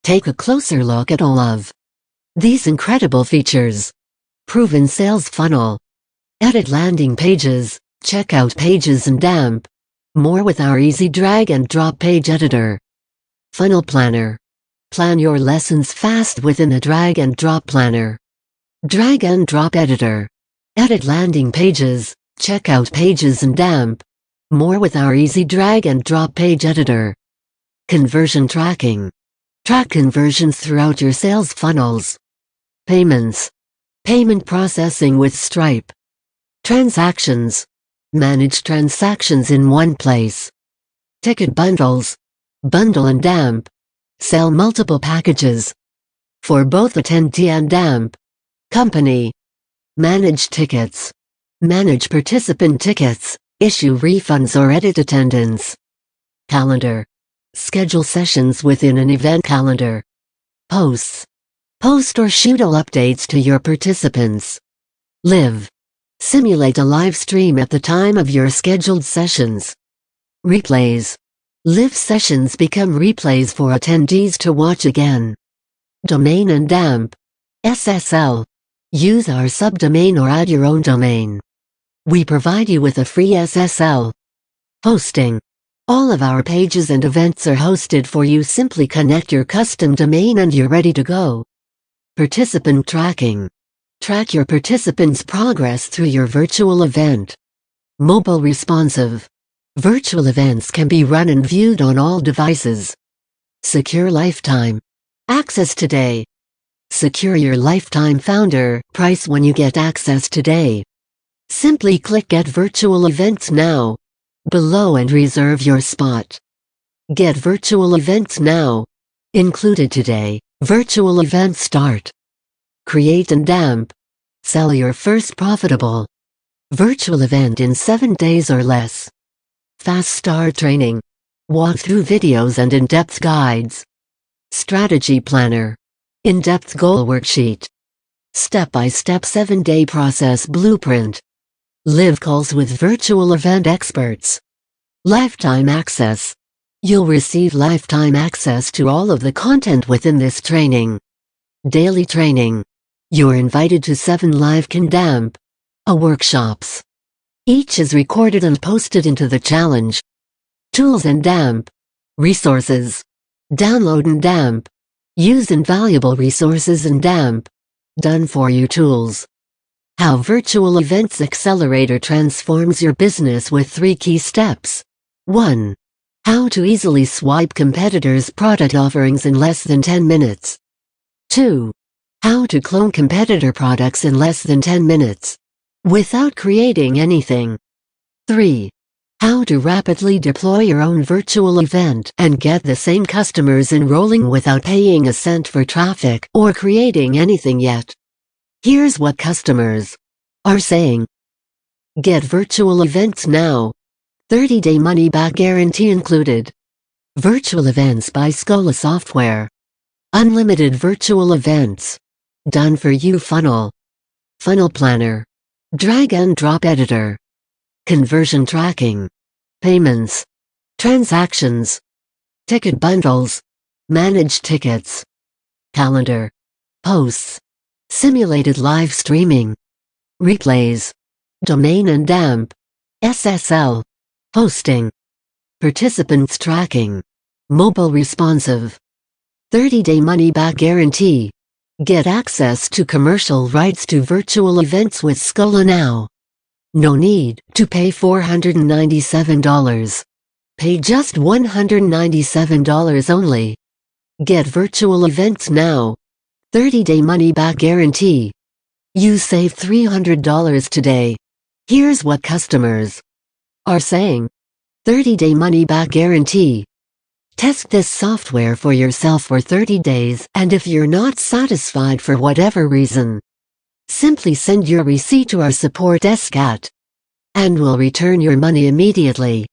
Take a closer look at all of these incredible features. Proven sales funnel. Edit landing pages, checkout pages and damp. More with our easy drag and drop page editor. Funnel planner. Plan your lessons fast within a drag and drop planner. Drag and drop editor. Edit landing pages, checkout pages and damp. More with our easy drag and drop page editor. Conversion tracking. Track conversions throughout your sales funnels. Payments. Payment processing with Stripe. Transactions. Manage transactions in one place. Ticket bundles. Bundle and damp. Sell multiple packages. For both attendee and damp. Company. Manage tickets. Manage participant tickets. Issue refunds or edit attendance. Calendar. Schedule sessions within an event calendar. Posts. Post or schedule updates to your participants. Live. Simulate a live stream at the time of your scheduled sessions. Replays. Live sessions become replays for attendees to watch again. Domain and damp. SSL. Use our subdomain or add your own domain. We provide you with a free SSL. Hosting. All of our pages and events are hosted for you. Simply connect your custom domain and you're ready to go. Participant tracking. Track your participants' progress through your virtual event. Mobile responsive. Virtual events can be run and viewed on all devices. Secure lifetime. Access today. Secure your lifetime founder price when you get access today. Simply click Get Virtual Events Now below and reserve your spot. Get Virtual Events Now. Included today. Virtual event start. Create and damp. Sell your first profitable virtual event in 7 days or less. Fast start training. Walkthrough videos and in-depth guides. Strategy planner. In-depth goal worksheet. Step-by-step 7-day process blueprint. Live calls with virtual event experts. Lifetime access. You'll receive lifetime access to all of the content within this training. Daily training. You're invited to 7 live damp workshops. Each is recorded and posted into the challenge. Tools and damp. Resources. Download and damp. Use invaluable resources and damp. Done for you tools. How Virtual Events Accelerator transforms your business with 3 key steps. 1. How to easily swipe competitors' product offerings in less than 10 minutes. 2. How to clone competitor products in less than 10 minutes. Without creating anything. 3. How to rapidly deploy your own virtual event and get the same customers enrolling without paying a cent for traffic or creating anything yet. Here's what customers are saying. Get Virtual Events Now. 30-day money-back guarantee included. Virtual Events by Skola Software. Unlimited virtual events. Done for you funnel. Funnel planner. Drag and drop editor. Conversion tracking. Payments. Transactions. Ticket bundles. Manage tickets. Calendar. Posts. Simulated live streaming. Replays. Domain and damp. SSL. Hosting. Participants tracking. Mobile responsive. 30-day money-back guarantee. Get access to commercial rights to virtual events with Skola now. No need to pay $497. Pay just $197 only. Get Virtual Events Now. 30-day money-back guarantee. You save $300 today. Here's what customers are saying. 30-day money-back guarantee. Test this software for yourself for 30 days, and if you're not satisfied for whatever reason, simply send your receipt to our support desk and we'll return your money immediately.